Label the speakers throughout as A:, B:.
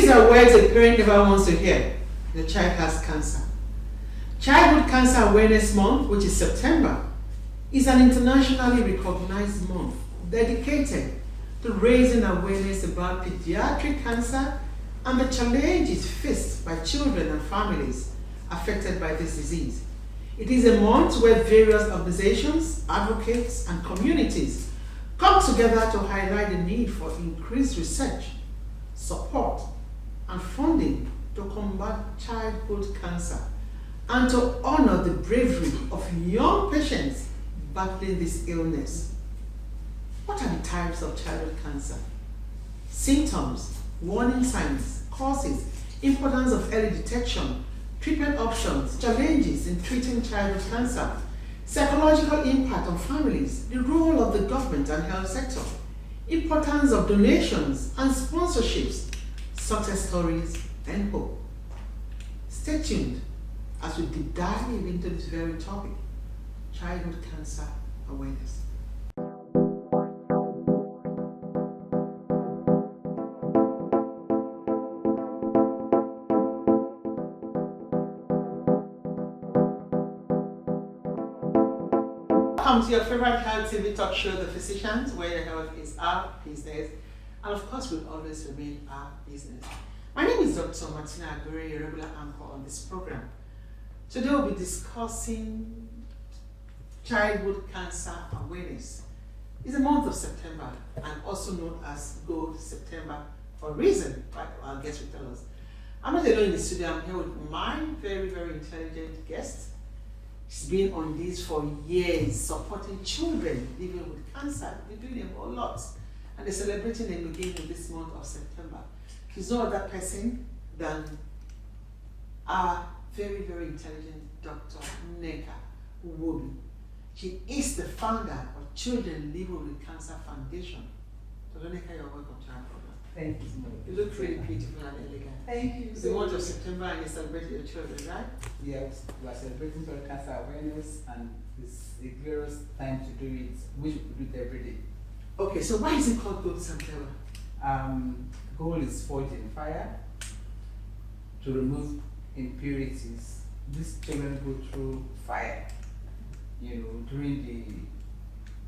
A: These are words a parent never wants to hear. The child has cancer. Childhood Cancer Awareness Month, which is September, is an internationally recognized month dedicated to raising awareness about pediatric cancer and the challenges faced by children and families affected by this disease. It is a month where various organizations, advocates, and communities come together to highlight the need for increased research, support, and funding to combat childhood cancer and to honor the bravery of young patients battling this illness. What are the types of childhood cancer? Symptoms, warning signs, causes, importance of early detection, treatment options, challenges in treating childhood cancer, psychological impact on families, the role of the government and health sector, importance of donations and sponsorships, success stories, and hope. Stay tuned as we deep dive into this very topic, childhood cancer awareness. Welcome to your favorite health TV talk show, The Physicians, where your health is our business, and of course will always remain our business. My name is Dr. Martina Agbere, a regular anchor on this program. Today we'll be discussing childhood cancer awareness. It's the month of September and also known as Gold September for a reason, right? Our guest will tell us. I'm not alone in the studio. I'm here with my very, very intelligent guest. She's been on this for years, supporting children living with cancer. They're doing a whole lot. And they're celebrating the beginning of this month of September. She's no other person than our very, very intelligent Dr. NNEKA. She is the founder of Children Living with Cancer Foundation. Dr. NNEKA, you're welcome to our program.
B: Thank you so much.
A: You look really beautiful and elegant.
B: Thank you.
A: It's the month of September and you celebrate your children, right?
B: Yes, we are celebrating Childhood Cancer Awareness and it's a glorious time to do it, which we do it every day.
A: Okay, so why is it called Gold September?
B: Gold is forged in fire to remove impurities. These children go through fire, during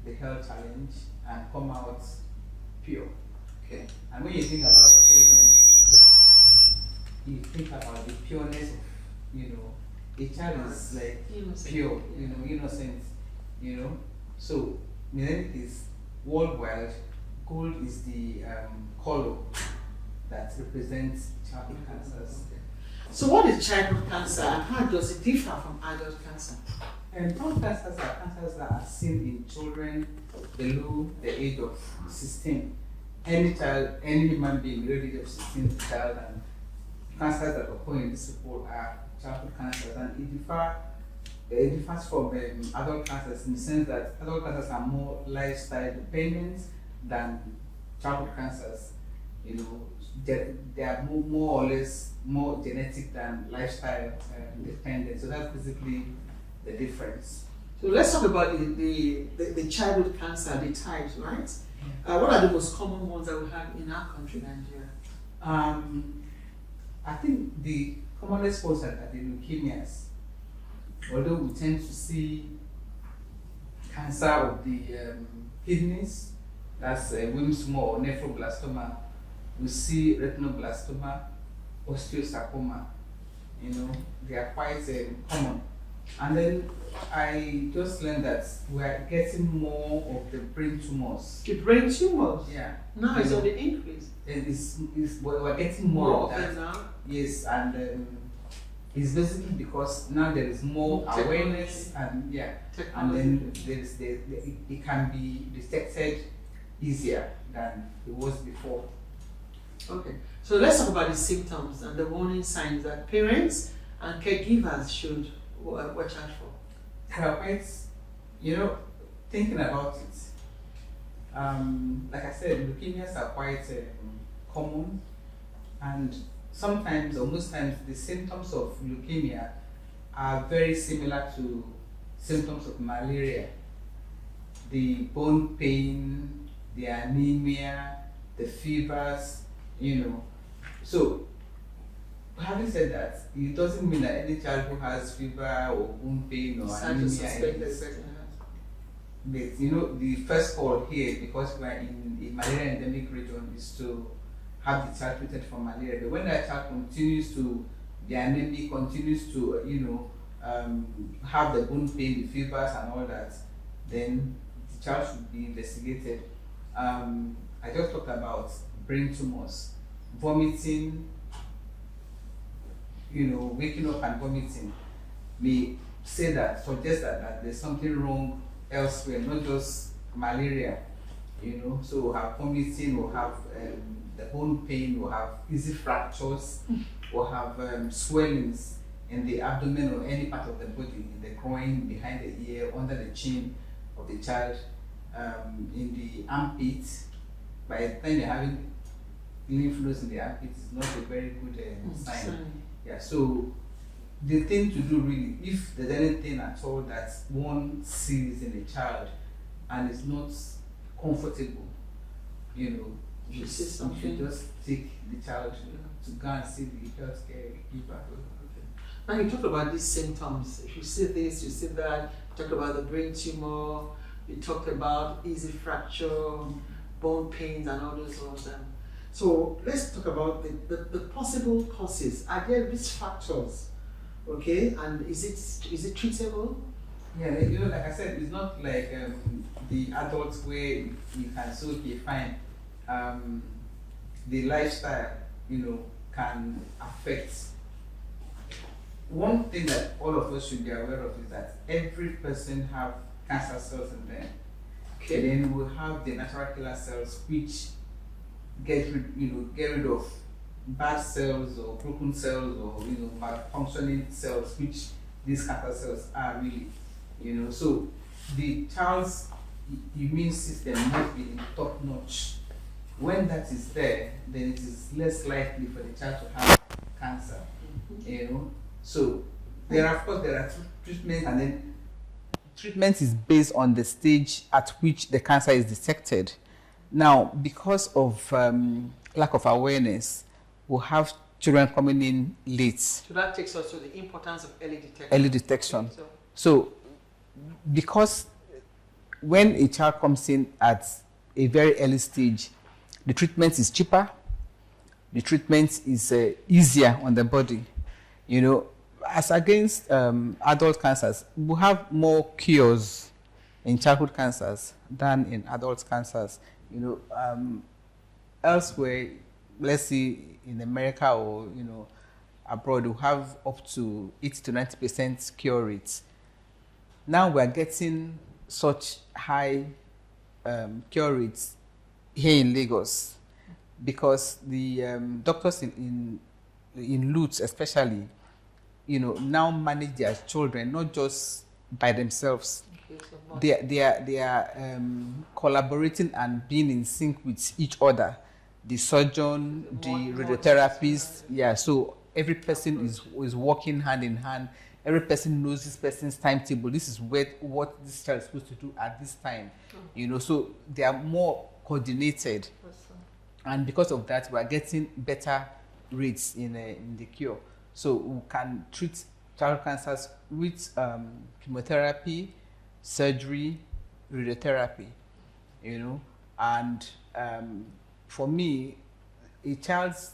B: the health challenge and come out pure.
A: Okay.
B: And when you think about children, you think about the pureness of, a child is like
A: Innocent.
B: pure, innocent, So, in any case, worldwide, gold is the color that represents childhood cancers.
A: So what is childhood cancer and how does it differ from adult cancer?
B: Childhood cancers are cancers that are seen in children below the age of 16. Any child, any human being below the age of 16 is a child, and cancers that occur in this report are childhood cancers, and it differs from adult cancers in the sense that adult cancers are more lifestyle dependent than childhood cancers. They are more or less more genetic than lifestyle dependent. So that's basically the difference.
A: So let's talk about the childhood cancer, the types, right? What are the most common ones that we have in our country, Nigeria?
B: I think the commonest ones are the leukemias. Although we tend to see cancer of the kidneys, that's Wilms or nephroblastoma. We see retinoblastoma, osteosarcoma. They are quite common. And then I just learned that we are getting more of the brain tumors.
A: The brain tumors?
B: Yeah.
A: Now it's on the increase.
B: We're getting more of that.
A: Now?
B: Yes, and it's basically because now there is more awareness and then it can be detected easier than it was before.
A: Okay, so let's talk about the symptoms and the warning signs that parents and caregivers should watch out for.
B: Parents, thinking about it, like I said, leukemias are quite common, and sometimes or most times the symptoms of leukemia are very similar to symptoms of malaria. The bone pain, the anemia, the fevers, So, having said that, it doesn't mean that any child who has fever or wound pain or anemia is. But you know, the first call here, because we are in a malaria endemic region, is to have the child treated for malaria. But when that child continues to be anemic, continues to, have the wound pain, the fevers and all that, then the child should be investigated. I just talked about brain tumors, vomiting, waking up and vomiting may suggest that there's something wrong elsewhere, not just malaria, so we'll have vomiting, we'll have the bone pain, we'll have easy fractures, we'll have swellings in the abdomen or any part of the body, in the groin, behind the ear, under the chin of the child, in the armpit. By the time you're having lymph nodes in the armpit, it's not a very good sign. Yeah, so the thing to do really, if there's anything at all that one sees in a child and is not comfortable, you should just take the child to go and see the healthcare giver.
A: Now you talked about these symptoms. If you see this, you see that. You talked about the brain tumor. You talked about easy fracture, bone pains, and all those of them. So let's talk about the possible causes. Are there risk factors? Okay, and is it treatable?
B: Yeah, like I said, it's not like the adults where you can say, okay, fine. The lifestyle, can affect. One thing that all of us should be aware of is that every person have cancer cells in them. Okay. And then we'll have the natural killer cells, which get rid of bad cells or broken cells or malfunctioning cells, which these cancer cells are really. So the child's immune system must be top notch. When that is there, then it is less likely for the child to have cancer. So there are treatments, and then treatment is based on the stage at which the cancer is detected. Now, because of lack of awareness, we'll have children coming in late.
A: So that takes us to the importance of early detection.
B: Early detection. So because when a child comes in at a very early stage, the treatment is cheaper, the treatment is easier on the body. As against adult cancers, we have more cures in childhood cancers than in adult cancers. Elsewhere, let's see in America or abroad, we have up to 80 to 90% cure rates. Now we're getting such high cure rates here in Lagos because the doctors in Lutz especially, now manage their children not just by themselves. Okay, they are collaborating and being in sync with each other. The surgeon, the radiotherapist, so every person is working hand in hand. Every person knows this person's timetable. This is what this child is supposed to do at this time. So they are more coordinated, and because of that, we are getting better rates in the cure. So we can treat child cancers with chemotherapy, surgery, radiotherapy, and for me, a child's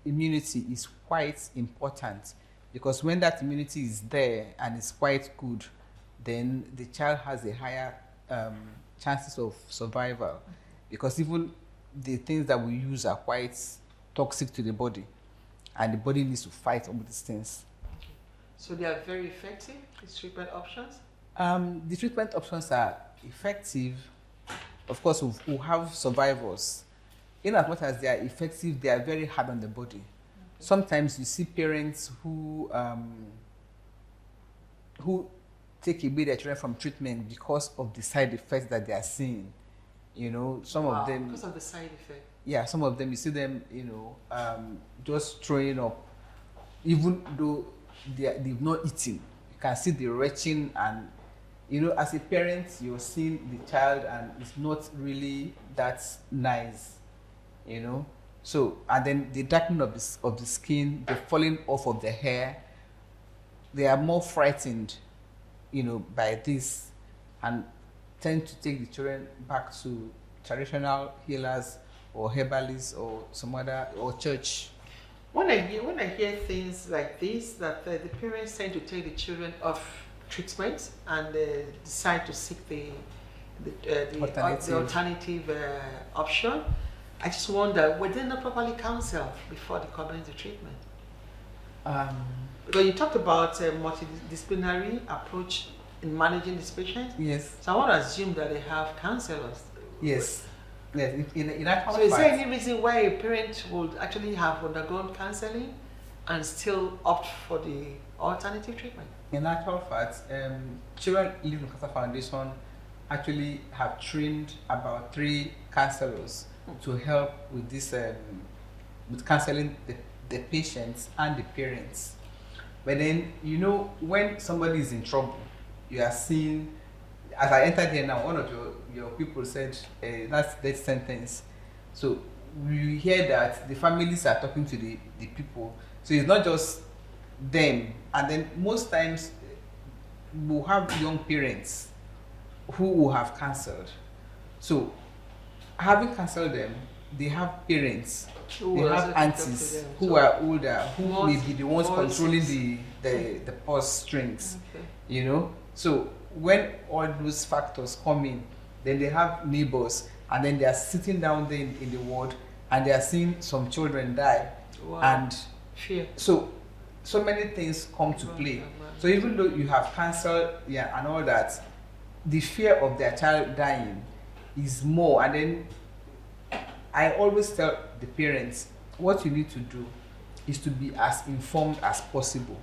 B: immunity is quite important because when that immunity is there and is quite good, then the child has a higher chances of survival because even the things that we use are quite toxic to the body. And the body needs to fight all these things.
A: So they are very effective, these treatment options?
B: The treatment options are effective. Of course, we'll have survivors. In as much as they are effective, they are very hard on the body. Okay. Sometimes you see parents who take away their children from treatment because of the side effects that they are seeing. Some of them...
A: Because of the side effect?
B: Yeah, some of them, you see them, just throwing up, even though they've not eaten. You can see the retching, and as a parent, you're seeing the child and it's not really that nice, So, and then the darkening of the skin, the falling off of the hair, they are more frightened, by this, and tend to take the children back to traditional healers or herbalists or some other, or church.
A: When I hear things like this, that the parents tend to take the children off treatment and decide to seek the alternative option, I just wonder, were they not properly counseled before they commence the treatment? Because you talked about a multidisciplinary approach in managing these patients.
B: Yes.
A: So I want to assume that they have counselors.
B: Yes. Yes. In actual
A: so is
B: fact,
A: there any reason why a parent would actually have undergone counseling and still opt for the alternative treatment?
B: In actual fact, Children Living with Cancer Foundation actually have trained about 3 counselors to help with this, with counseling the patients and the parents. But then, when somebody is in trouble, you are seeing, as I entered here now, one of your people said, that's death sentence. So we hear that the families are talking to the people. So it's not just them. And then most times we'll have young parents who will have cancelled. So having cancelled them, they have parents, they have aunties who are older, who may be the ones controlling the purse strings.
A: Okay.
B: So when all those factors come in, then they have neighbors, and then they are sitting down there in the ward, and they are seeing some children die.
A: Wow.
B: And
A: fear.
B: So many things come to play. So even though you have cancer, and all that, the fear of their child dying is more. And then I always tell the parents, what you need to do is to be as informed as possible.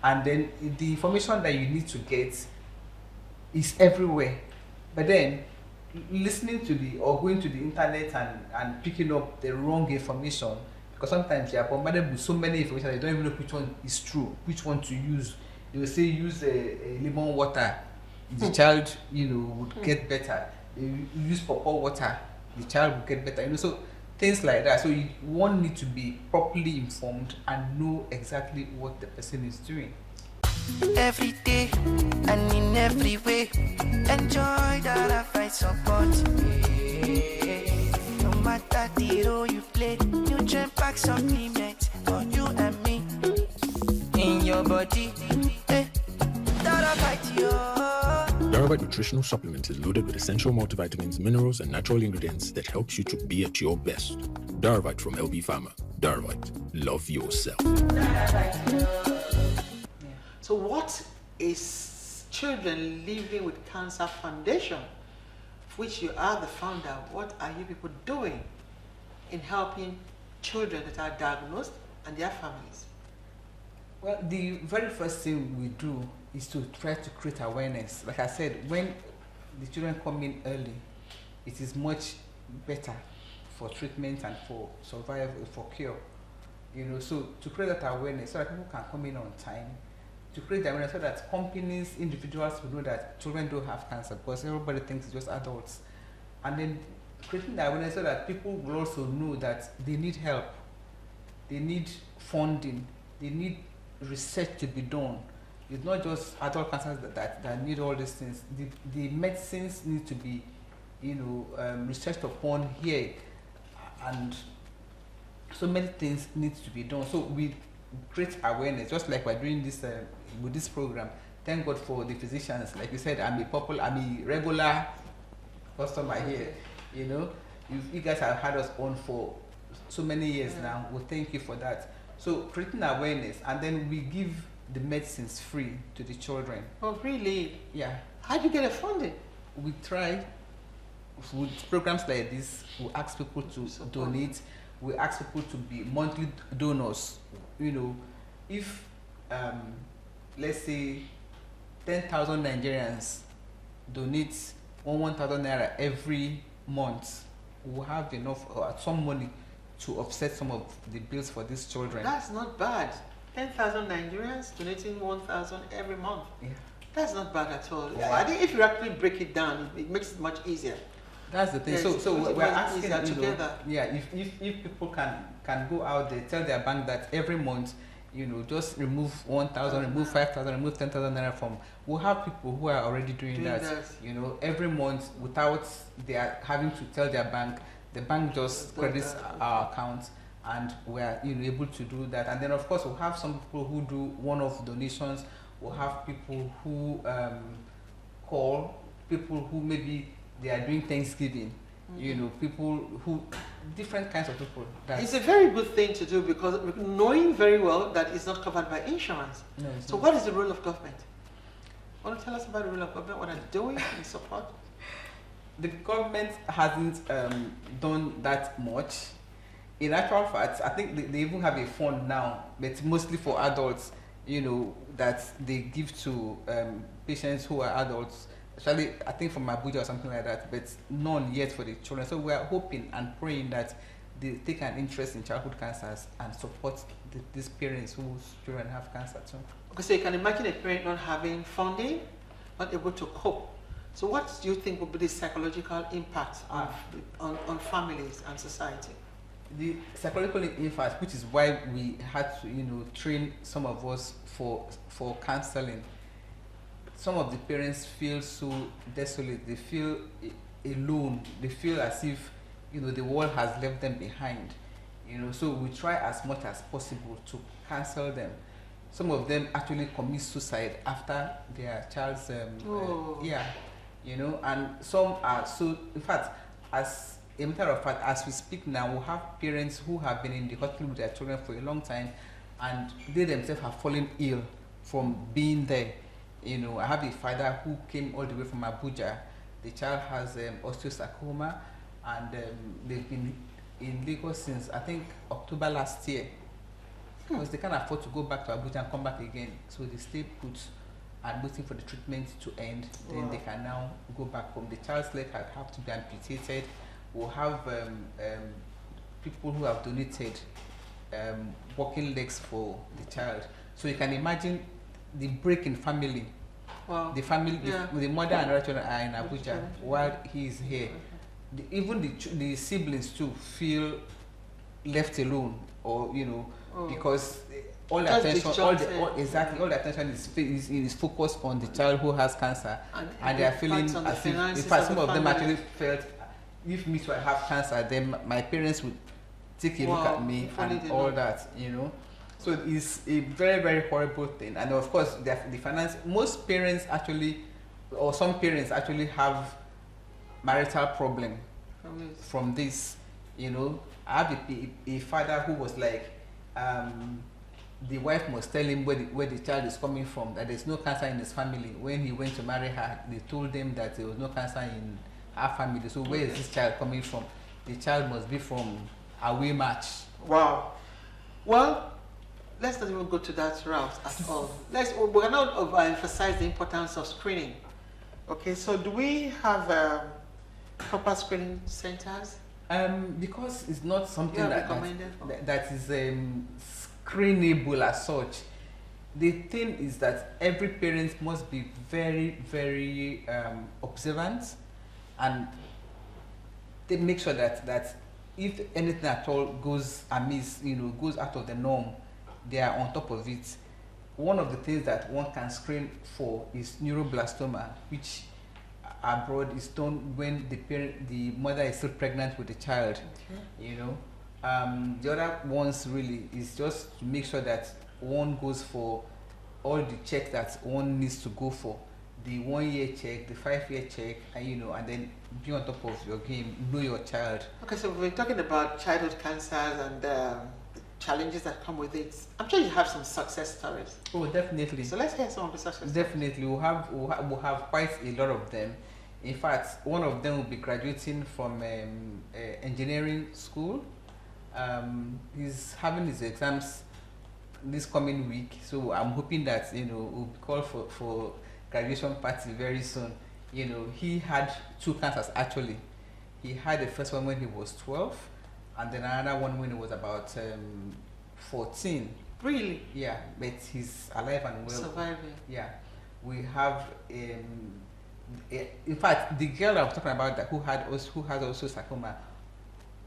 B: And then the information that you need to get is everywhere. But then listening to or going to the internet and picking up the wrong information, because sometimes you are bombarded with so many information that you don't even know which one is true, which one to use. They will say use a lemon water, the child would get better. You use pawpaw water, the child will get better. So things like that. So one need to be properly informed and know exactly what the person is doing.
C: Every day and in every way, enjoy that I find support. No matter the role you play, nutrient pack supplement for you and me. In your body, that I fight you.
D: Darvite Nutritional Supplement is loaded with essential multivitamins, minerals, and natural ingredients that helps you to be at your best. Darvite from LB Pharma. Darvite, love yourself.
A: So what is Children Living with Cancer Foundation, which you are the founder? What are you people doing in helping children that are diagnosed and their families?
B: Well, the very first thing we do is to try to create awareness. Like I said, when the children come in early, it is much better for treatment and for survival, for cure. So to create that awareness so that people can come in on time, to create the awareness so that companies, individuals will know that children don't have cancer, because everybody thinks it's just adults. And then creating the awareness so that people will also know that they need help, they need funding, they need research to be done. It's not just adult cancers that need all these things. The medicines need to be, researched upon here, and so many things need to be done. So we create awareness, just like we're doing this with this program. Thank God for the physicians. Like you said, I'm a regular customer here. You guys have had us on for so many years now. Well, thank you for that. So creating awareness, and then we give the medicines free to the children.
A: Oh, really?
B: Yeah.
A: How do you get it funded?
B: We try with programs like this. We ask people to donate. We ask people to be monthly donors. If let's say 10,000 Nigerians donate 1,000 naira every month, we'll have enough some money to offset some of the bills for these children.
A: That's not bad. 10,000 Nigerians donating 1,000 every month.
B: Yeah.
A: That's not bad at all.
B: Yeah.
A: I think if you actually break it down, it makes it much easier.
E: That's the thing.
A: Yes,
E: So
A: which
E: we're
A: is
E: asking,
A: easier
E: you know,
A: together.
E: yeah, if people can go out there, tell their bank that every month, you know, just remove 1,000, remove 5,000, remove 10,000 naira from. We'll have people who are already doing that, you know, every month without they are having to tell their bank. The bank just credits our account, and we're, you know, able to do that. And then of course we'll have some people who do one-off donations. We'll have people who call, people who maybe they are doing Thanksgiving, you know, people who, different kinds of people.
A: It's a very good thing to do, because knowing very well that it's not covered by insurance.
E: No,
A: so what is the role of government? Want to tell us about the role of government, what are they doing in support?
E: The government hasn't done that much. In actual fact, I think they even have a fund now, but mostly for adults, you know, that they give to patients who are adults. Actually, I think from Abuja or something like that, but none yet for the children. So we are hoping and praying that they take an interest in childhood cancers and support these parents whose children have cancer too.
A: Okay, so you can imagine a parent not having funding, not able to cope. So what do you think would be the psychological impact on families and society?
E: The psychological impact, which is why we had to, you know, train some of us for counseling. Some of the parents feel so desolate, they feel alone, they feel as if, you know, the world has left them behind, you know. So we try as much as possible to counsel them. Some of them actually commit suicide after their child's yeah, you know, and some are so, in fact, as a matter of fact, as we speak now, we have parents who have been in the hospital with their children for a long time, and they themselves have fallen ill from being there. You know, I have a father who came all the way from Abuja. The child has osteosarcoma, and they've been in Lagos since, I think, October last year, because they can't afford to go back to Abuja and come back again. So they stay put and waiting for the treatment to end. Then they can now go back home. The child's leg have to be amputated. We'll have people who have donated walking legs for the child. So you can imagine the break in family.
A: Wow.
E: The family, the mother and other children are in Abuja while he is here. Even the siblings too feel left alone, or, you know, because all the attention, all the attention is focused on the child who has cancer, and they are feeling as if, in fact, some of them actually felt, if me too I have cancer, then my parents would take a look at me and all that, you know. So it's a very, very horrible thing. And of course, the finance, most parents actually, or some parents actually have marital problem from this, you know. I have a father who was like, the wife must tell him where the child is coming from, that there's no cancer in his family. When he went to marry her, they told him that there was no cancer in her family. So where is this child coming from? The child must be from away match.
A: Wow. Well, let's not even go to that route at all. We're not overemphasize the importance of screening. Okay, so do we have proper screening centers?
E: Because it's not something that is screenable as such. The thing is that every parent must be very, very observant, and they make sure that if anything at all goes amiss, you know, goes out of the norm, they are on top of it. One of the things that one can screen for is neuroblastoma, which abroad is done when the mother is still pregnant with the child. You know, the other ones really is just to make sure that one goes for all the checks that one needs to go for, the 1 year check, the 5 year check, and, you know, and then be on top of your game, know your child. Okay,
A: so we're talking about childhood cancers and challenges that come with it. I'm sure you have some success stories.
E: Oh, definitely.
A: So let's hear some of the success stories.
E: Definitely, we'll have quite a lot of them. In fact, one of them will be graduating from engineering school. He's having his exams this coming week, so I'm hoping that, you know, we'll be called for graduation party very soon. You know, he had 2 cancers actually. He had the first one when he was 12, and then another one when he was about 14.
A: Really?
E: Yeah, but he's alive and well.
A: Surviving.
E: Yeah. We have In fact, the girl I was talking about that who had also sarcoma,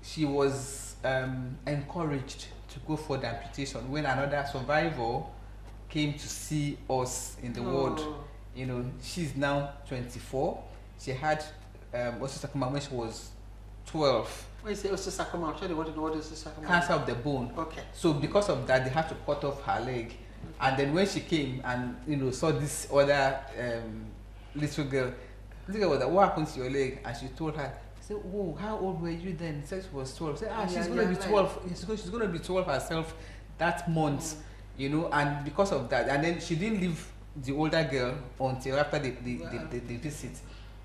E: she was encouraged to go for the amputation when another survivor came to see us in the ward. You know, she's now 24. She had osteosarcoma when she was 12.
A: When you say osteosarcoma, I'm sure they want to know what is osteosarcoma.
E: Cancer of the bone.
A: Okay.
E: So because of that, they had to cut off her leg. And then when she came and saw this other little girl was like, "What happened to your leg?" And she told her, she said, "Oh, how old were you then?" She said she was 12. She said, she's going to be 12. She's going to be 12 herself that month, and because of that, and then she didn't leave the older girl until after the visit.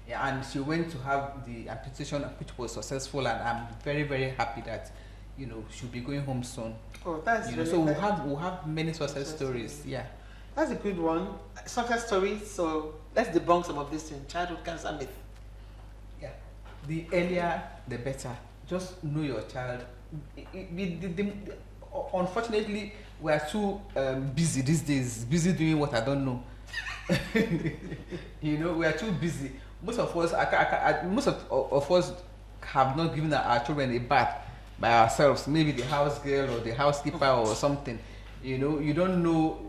E: Yeah, and she went to have the amputation, which was successful, and I'm very, very happy that she'll be going home soon.
A: Oh, that's really
E: so we'll have many success stories. Yeah,
A: that's a good one. Success stories. So let's debunk some of this in childhood cancer myth.
E: Yeah, the earlier the better. Just know your child. Unfortunately, we are too busy these days. Busy doing what I don't know. We are too busy. Most of us have not given our children a bath by ourselves. Maybe the house girl or the housekeeper or something. You don't know.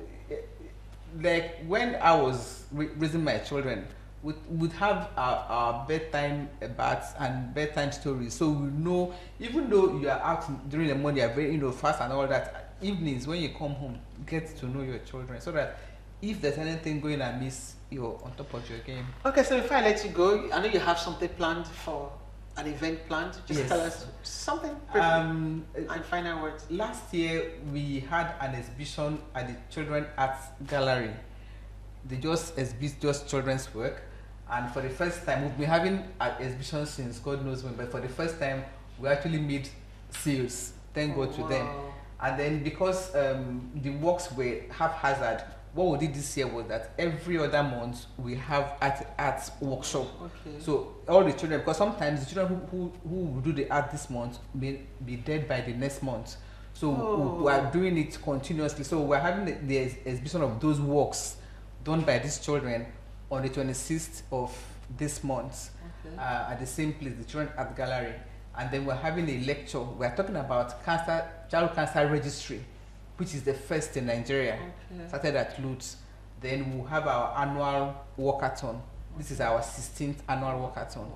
E: Like when I was raising my children, we'd have our bedtime baths and bedtime stories. So we know, even though you are out during the morning, you are very fast and all that. Evenings when you come home, get to know your children so that if there's anything going amiss, you're on top of your game.
A: Okay, so before I let you go, I know you have something planned for an event planned. Just tell us something and final words.
E: Last year we had an exhibition at the Children Arts Gallery. They just exhibit just children's work, and for the first time we've been having an exhibition since God knows when, but for the first time we actually made sales. Thank God to them. And then because the works were haphazard, what we did this year was that every other month we have arts workshop. Okay. So all the children, because sometimes the children who do the art this month may be dead by the next month. So we are doing it continuously. So we're having the exhibition of those works done by these children on the 26th of this month at the same place, the Children Art Gallery. And then we're having a lecture. We're talking about child cancer registry, which is the first in Nigeria. Started at Lutz. Then we'll have our annual walkathon. This is our 16th annual walkathon.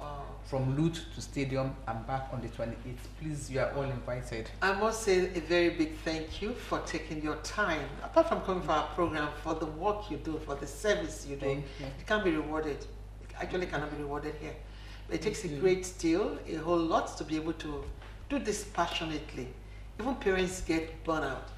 E: From Lutz to Stadium and back on the 28th. Please, you are all invited.
A: I must say a very big thank you for taking your time, apart from coming for our program, for the work you do, for the service you do.
E: Thank you.
A: It can't be rewarded. It actually cannot be rewarded here. But it takes a great deal, a whole lot to be able to do this passionately. Even parents get burnout.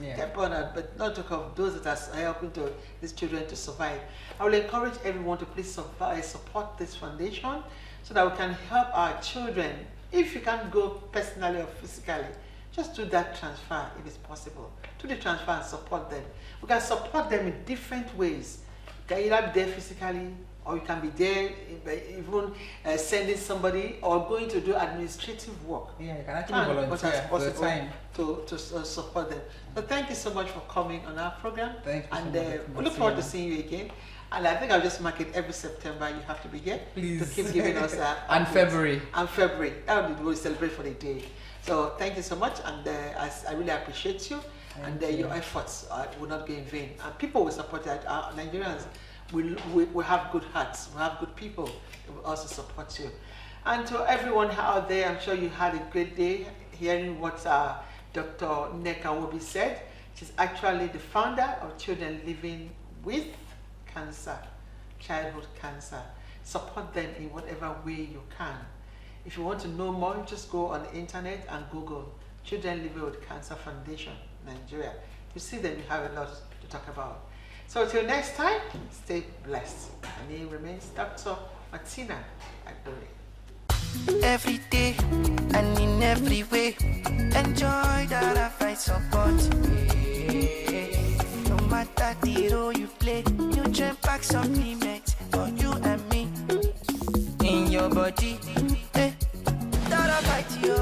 A: Get burnout, but not talk of those that are helping these children to survive. I will encourage everyone to please support this foundation so that we can help our children. If you can't go personally or physically, just do that transfer if it's possible. Do the transfer and support them. We can support them in different ways. You can either be there physically, or you can be there even sending somebody or going to do administrative work.
E: Yeah, you can actually volunteer for the time
A: to support them. So thank you so much for coming on our program.
E: Thank you.
A: And we look forward to seeing you again. And I think I'll just mark it every September. You have to be here.
E: Please.
A: To keep giving us
E: and February.
A: And February. That will be we'll celebrate for the day. So thank you so much, and I really appreciate you. And your efforts will not go in vain. And people will support that. Nigerians. We have good hearts, we have good people who will also support you. And to everyone out there, I'm sure you had a great day hearing what Dr. NWOBBI said. She's actually the founder of Children Living with Cancer, childhood cancer. Support them in whatever way you can. If you want to know more, just go on the internet and Google Children Living with Cancer Foundation, Nigeria. You see them, you have a lot to talk about. So till next time, stay blessed. My name remains Dr. Martina Agdore.
C: Every day and in every way, enjoy that I fight support. No matter the role you play, you jump back supplement for you and me. In your body, that I fight you.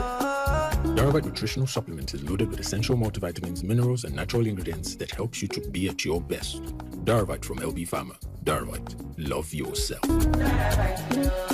D: Darvite nutritional supplement is loaded with essential multivitamins, minerals, and natural ingredients that helps you to be at your best. Darvite from LB Pharma. Darvite, love yourself.